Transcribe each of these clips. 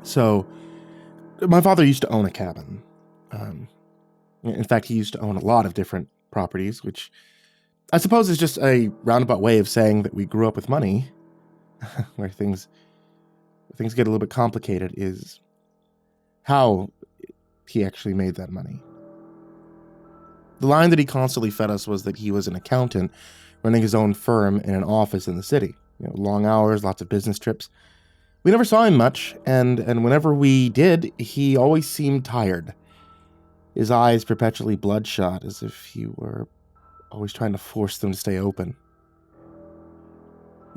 So, my father used to own a cabin. In fact, he used to own a lot of different properties, which I suppose is just a roundabout way of saying that we grew up with money. Where things get a little bit complicated is how he actually made that money. The line that he constantly fed us was that he was an accountant running his own firm in an office in the city. Long hours, lots of business trips. We never saw him much, and whenever we did, he always seemed tired. His eyes perpetually bloodshot, as if he were always trying to force them to stay open.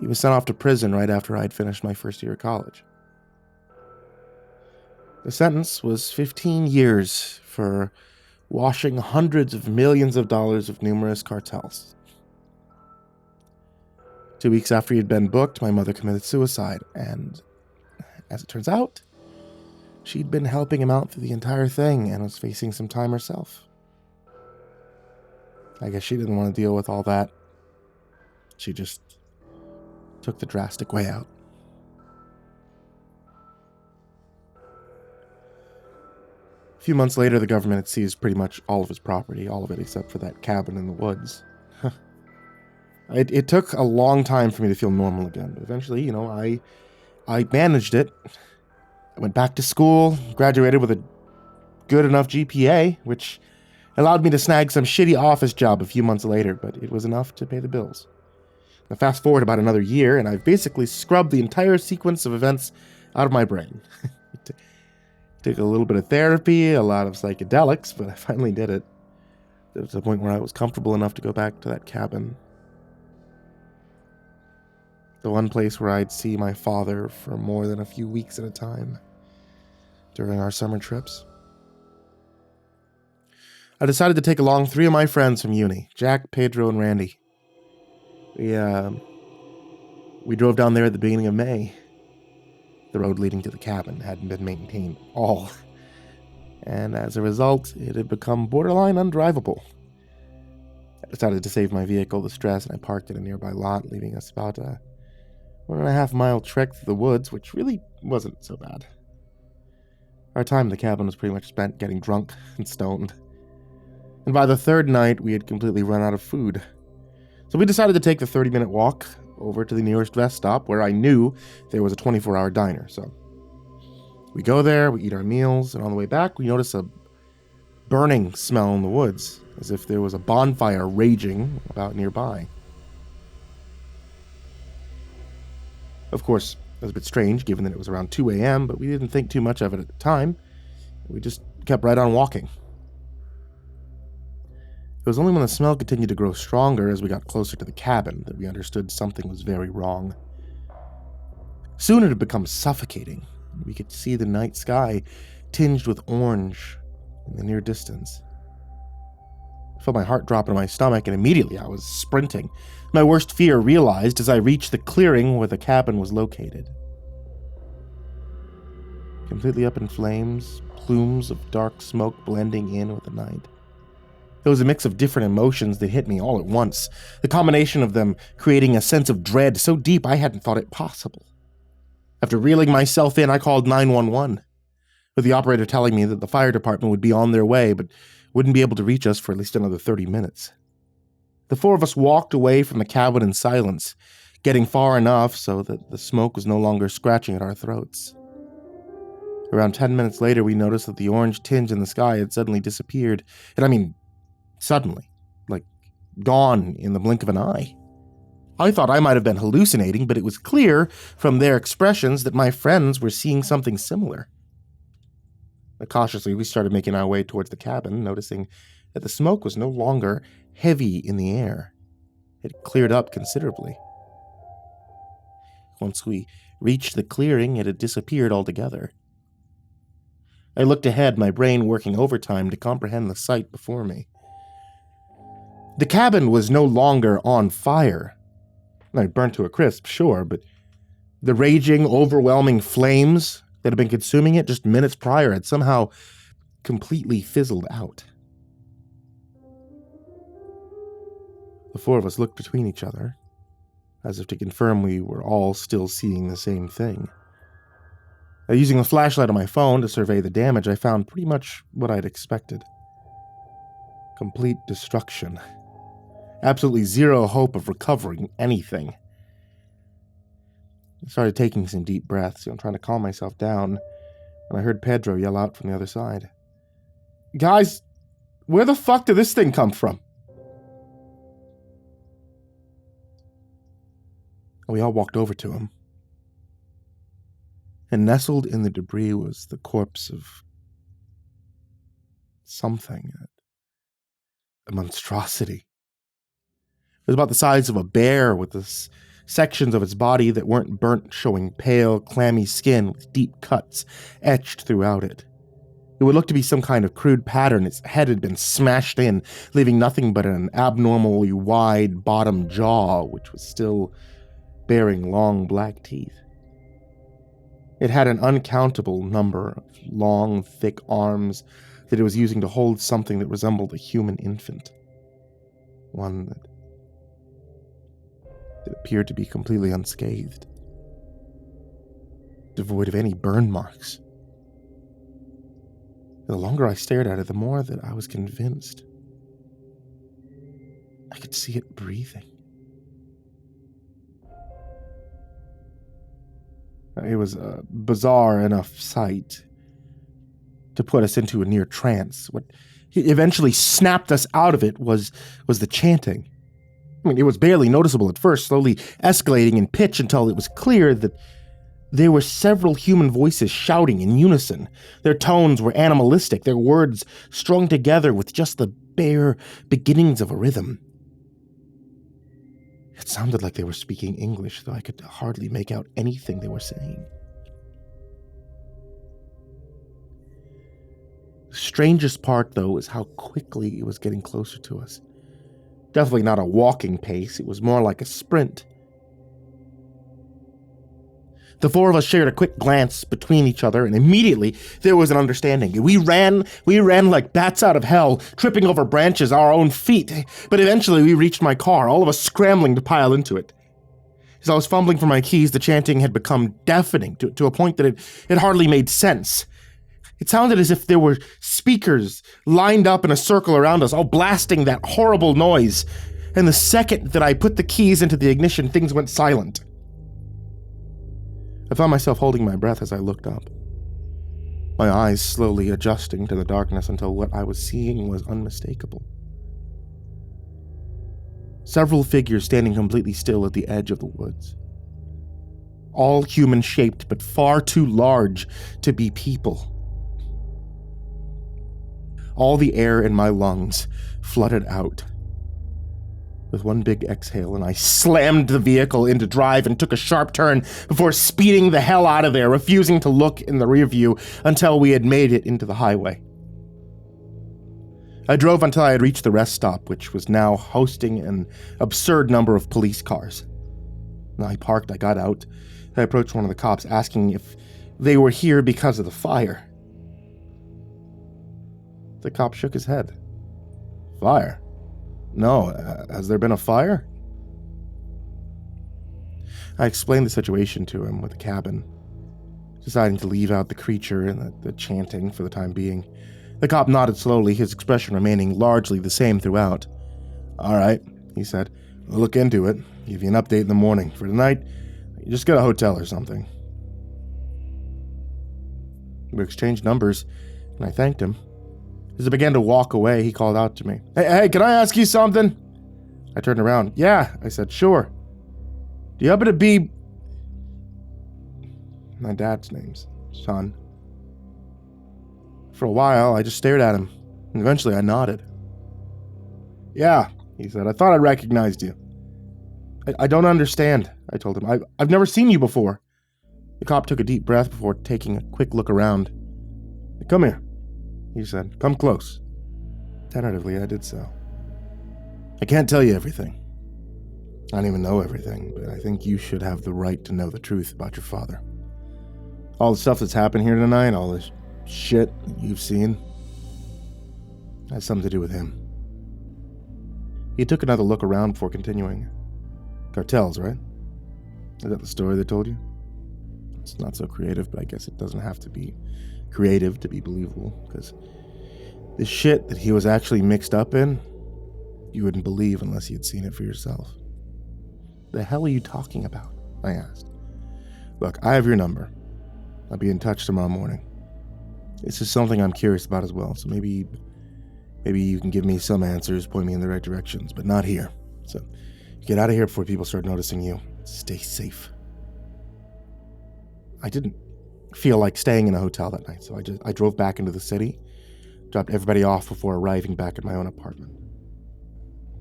He was sent off to prison right after I'd finished my first year of college. The sentence was 15 years for washing hundreds of millions of dollars of numerous cartels. 2 weeks after he'd been booked, my mother committed suicide, and as it turns out, she'd been helping him out through the entire thing and was facing some time herself. I guess she didn't want to deal with all that. She just took the drastic way out. A few months later, the government had seized pretty much all of his property, all of it except for that cabin in the woods. It took a long time for me to feel normal again, but eventually, I managed it. I went back to school, graduated with a good enough GPA, which allowed me to snag some shitty office job a few months later, but it was enough to pay the bills. Now fast forward about another year, and I've basically scrubbed the entire sequence of events out of my brain. It took a little bit of therapy, a lot of psychedelics, but I finally did it. There was a point where I was comfortable enough to go back to that cabin. The one place where I'd see my father for more than a few weeks at a time during our summer trips. I decided to take along 3 of my friends from uni, Jack, Pedro, and Randy. We drove down there at the beginning of May. The road leading to the cabin hadn't been maintained at all, and as a result, it had become borderline undrivable. I decided to save my vehicle the stress, and I parked at a nearby lot, leaving us about a 1.5-mile trek through the woods, which really wasn't so bad. Our time in the cabin was pretty much spent getting drunk and stoned. And by the 3rd night, we had completely run out of food. So we decided to take the 30-minute walk over to the nearest rest stop where I knew there was a 24-hour diner. So we go there, we eat our meals, and on the way back, we notice a burning smell in the woods, as if there was a bonfire raging about nearby. Of course, it was a bit strange given that it was around 2 a.m., but we didn't think too much of it at the time. We just kept right on walking. It was only when the smell continued to grow stronger as we got closer to the cabin that we understood something was very wrong. Soon it had become suffocating. We could see the night sky tinged with orange in the near distance. I felt my heart drop in my stomach, and immediately I was sprinting. My worst fear realized as I reached the clearing where the cabin was located. Completely up in flames, plumes of dark smoke blending in with the night. It was a mix of different emotions that hit me all at once, the combination of them creating a sense of dread so deep I hadn't thought it possible. After reeling myself in, I called 911, with the operator telling me that the fire department would be on their way, but wouldn't be able to reach us for at least another 30 minutes. The 4 of us walked away from the cabin in silence, getting far enough so that the smoke was no longer scratching at our throats. Around 10 minutes later, we noticed that the orange tinge in the sky had suddenly disappeared, and I mean, suddenly, like gone in the blink of an eye. I thought I might have been hallucinating, but it was clear from their expressions that my friends were seeing something similar. Cautiously, we started making our way towards the cabin, noticing that the smoke was no longer heavy in the air. It had cleared up considerably. Once we reached the clearing, it had disappeared altogether. I looked ahead, my brain working overtime to comprehend the sight before me. The cabin was no longer on fire. It burnt to a crisp, sure, but the raging, overwhelming flames that had been consuming it just minutes prior had somehow completely fizzled out. The 4 of us looked between each other, as if to confirm we were all still seeing the same thing. Using the flashlight on my phone to survey the damage, I found pretty much what I'd expected. Complete destruction. Absolutely zero hope of recovering anything. I started taking some deep breaths, trying to calm myself down, when I heard Pedro yell out from the other side. Guys, where the fuck did this thing come from? We all walked over to him. And nestled in the debris was the corpse of something. A monstrosity. It was about the size of a bear, with the sections of its body that weren't burnt showing pale, clammy skin with deep cuts etched throughout it. It would look to be some kind of crude pattern. Its head had been smashed in, leaving nothing but an abnormally wide bottom jaw, which was still bearing long black teeth. It had an uncountable number of long, thick arms that it was using to hold something that resembled a human infant. One that appeared to be completely unscathed, devoid of any burn marks. The longer I stared at it, the more that I was convinced. I could see it breathing. It was a bizarre enough sight to put us into a near trance. What eventually snapped us out of it was the chanting. I mean, it was barely noticeable at first, slowly escalating in pitch until it was clear that there were several human voices shouting in unison. Their tones were animalistic, their words strung together with just the bare beginnings of a rhythm. It sounded like they were speaking English, though I could hardly make out anything they were saying. The strangest part, though, is how quickly it was getting closer to us. Definitely not a walking pace, it was more like a sprint. The four of us shared a quick glance between each other, and immediately there was an understanding. We ran like bats out of hell, tripping over branches, our own feet. But eventually we reached my car, all of us scrambling to pile into it. As I was fumbling for my keys, the chanting had become deafening to a point that it hardly made sense. It sounded as if there were speakers lined up in a circle around us, all blasting that horrible noise. And the second that I put the keys into the ignition, things went silent. I found myself holding my breath as I looked up, my eyes slowly adjusting to the darkness until what I was seeing was unmistakable. Several figures standing completely still at the edge of the woods. All human-shaped, but far too large to be people. All the air in my lungs flooded out. With one big exhale, and I slammed the vehicle into drive and took a sharp turn before speeding the hell out of there, refusing to look in the rear view until we had made it into the highway. I drove until I had reached the rest stop, which was now hosting an absurd number of police cars. When I parked, I got out. I approached one of the cops, asking if they were here because of the fire. The cop shook his head. Fire? No, has there been a fire? I explained the situation to him with the cabin, deciding to leave out the creature and the chanting for the time being. The cop nodded slowly, his expression remaining largely the same throughout. All right, he said. We'll look into it, give you an update in the morning. For tonight, you just get a hotel or something. We exchanged numbers, and I thanked him. As I began to walk away, he called out to me. Hey, can I ask you something? I turned around. Yeah, I said, sure. Do you happen to be... My dad's name's son. For a while, I just stared at him, and eventually I nodded. Yeah, he said, I thought I recognized you. I don't understand, I told him. I've never seen you before. The cop took a deep breath before taking a quick look around. Come here, he said. Come close. Tentatively, I did so. I can't tell you everything. I don't even know everything, but I think you should have the right to know the truth about your father. All the stuff that's happened here tonight, all this shit you've seen, has something to do with him. He took another look around before continuing. Cartels, right? Is that the story they told you? It's not so creative, but I guess it doesn't have to be creative to be believable, because the shit that he was actually mixed up in, you wouldn't believe unless you'd seen it for yourself. The hell are you talking about? I asked. Look, I have your number. I'll be in touch tomorrow morning. This is something I'm curious about as well, so maybe you can give me some answers, point me in the right directions, but not here. So get out of here before people start noticing you. Stay safe. I didn't feel like staying in a hotel that night, so I drove back into the city, dropped everybody off before arriving back at my own apartment.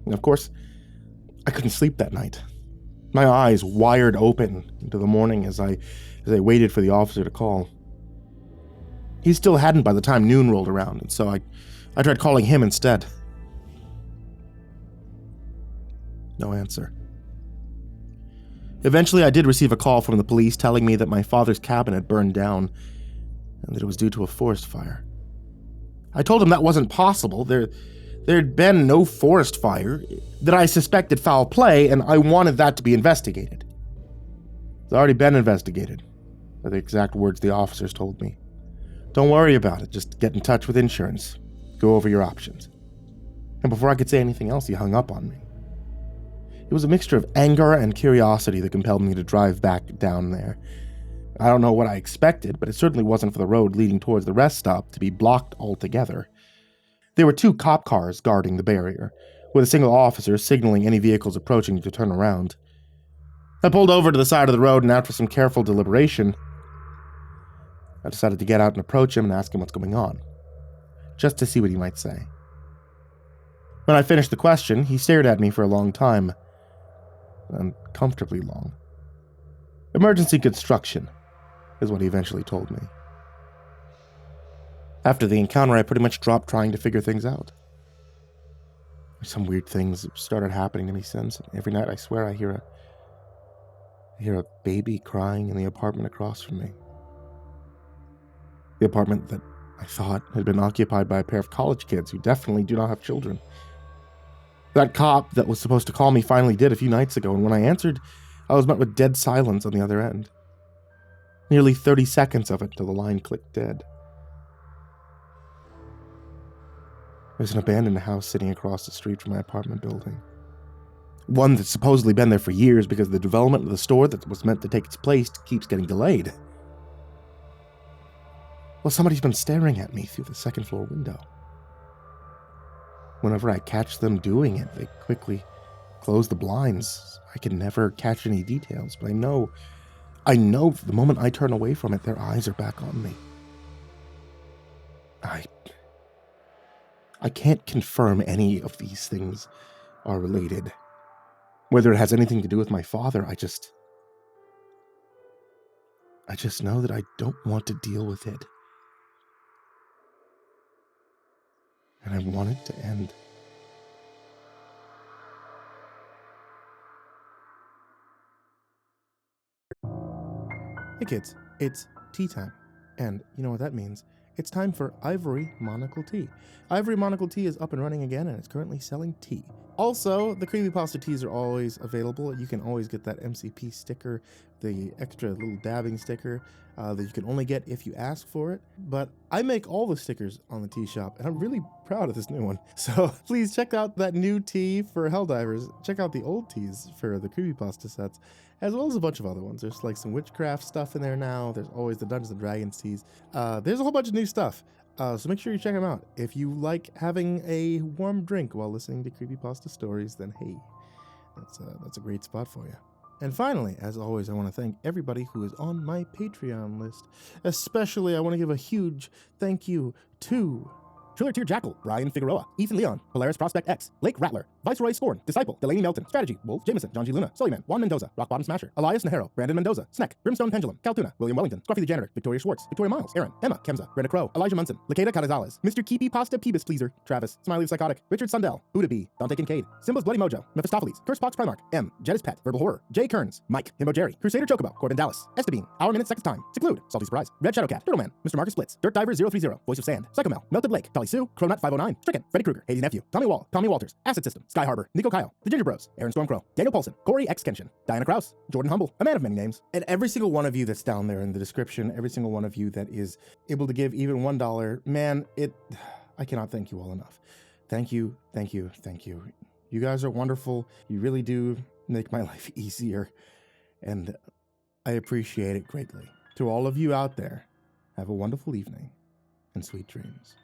And of course, I couldn't sleep that night. My eyes wired open into the morning as I waited for the officer to call. He still hadn't by the time noon rolled around, and so I tried calling him instead. No answer. Eventually, I did receive a call from the police telling me that my father's cabin had burned down and that it was due to a forest fire. I told him that wasn't possible. There'd been no forest fire, that I suspected foul play, and I wanted that to be investigated. It's already been investigated, are the exact words the officers told me. Don't worry about it, just get in touch with insurance. Go over your options. And before I could say anything else, he hung up on me. It was a mixture of anger and curiosity that compelled me to drive back down there. I don't know what I expected, but it certainly wasn't for the road leading towards the rest stop to be blocked altogether. There were 2 cop cars guarding the barrier, with a single officer signaling any vehicles approaching to turn around. I pulled over to the side of the road, and after some careful deliberation, I decided to get out and approach him and ask him what's going on, just to see what he might say. When I finished the question, he stared at me for a long time, uncomfortably long. Emergency construction is what he eventually told me. After the encounter, I pretty much dropped trying to figure things out. Some weird things started happening to me since. Every night, I swear, I hear a baby crying in the apartment across from me. The apartment that I thought had been occupied by a pair of college kids who definitely do not have children. That cop that was supposed to call me finally did a few nights ago, and when I answered, I was met with dead silence on the other end. Nearly 30 seconds of it till the line clicked dead. There's an abandoned house sitting across the street from my apartment building. One that's supposedly been there for years because the development of the store that was meant to take its place keeps getting delayed. Well, somebody's been staring at me through the second floor window. Whenever I catch them doing it, they quickly close the blinds. I can never catch any details, but I know the moment I turn away from it, their eyes are back on me. I can't confirm any of these things are related. Whether it has anything to do with my father, I just know that I don't want to deal with it. And I want it to end. Hey kids, it's tea time. And you know what that means. It's time for Ivory Monocle Tea. Ivory Monocle Tea is up and running again, and it's currently selling tea. Also, the Creepypasta teas are always available. You can always get that MCP sticker, the extra little dabbing sticker that you can only get if you ask for it. But I make all the stickers on the tea shop, and I'm really proud of this new one. So please check out that new tea for Helldivers. Check out the old teas for the Creepypasta sets, as well as a bunch of other ones. There's like some witchcraft stuff in there now. There's always the Dungeons & Dragons teas. There's a whole bunch of new stuff. So make sure you check them out. If you like having a warm drink while listening to Creepypasta stories, then hey, that's a great spot for you. And finally, as always, I want to thank everybody who is on my Patreon list. Especially, I want to give a huge thank you to Triller Tier Jackal, Ryan Figueroa, Ethan Leon, Polaris Prospect X, Blake Rattler, Viceroy Scorn, Disciple, Delaney Melton, Strategy, Wolf Jameson, John G. Luna, SullyMan, Juan Mendoza, Rock Bottom Smasher, Elias Nahero, Brandon Mendoza, Sneck, Brimstone Pendulum, Caltuna, William Wellington, Scruffy the Janitor, Victoria Schwartz, Victoria Miles, Aaron, Emma, Kemza, Brenna Crow, Elijah Munson, LaQueda Canizales, MrCreepyPasta Peebus Pleaser, Travis, Smiley Psychotic, Richard Sundell, Buddha B, Dante Kinkade, SimbasBloodyMojo, Mephistopheles, CursepoxPrimarch, M, Jettis Pet, VerbalHorror, Kearns, Mike, himbojerry, CrusaderChocobo, Corbin Dallas, Estebean, Hour Minute Seconds Time, Seclude, Salty Surprise, Red Shadowcat, Turtleman, Mr. Marcus Splits, Dirt Diver 030, Voice of Sand, Psychomel, Melted Lake, Talia Molly Sue, Cronut509, Stricken, Freddy Krueger, Hazy Nephew, Tommy Wall, Tommy Walters, Acid System, Sky Harbor, Nico Kyle, The Ginger Bros, Aaron Stormcrow, Daniel Paulson, Corey X Kenshin, Diana Kraus, Jordan Humble, a man of many names, and every single one of you that's down there in the description, every single one of you that is able to give even $1, man, I cannot thank you all enough. Thank you, thank you, thank you. You guys are wonderful. You really do make my life easier, and I appreciate it greatly. To all of you out there, have a wonderful evening and sweet dreams.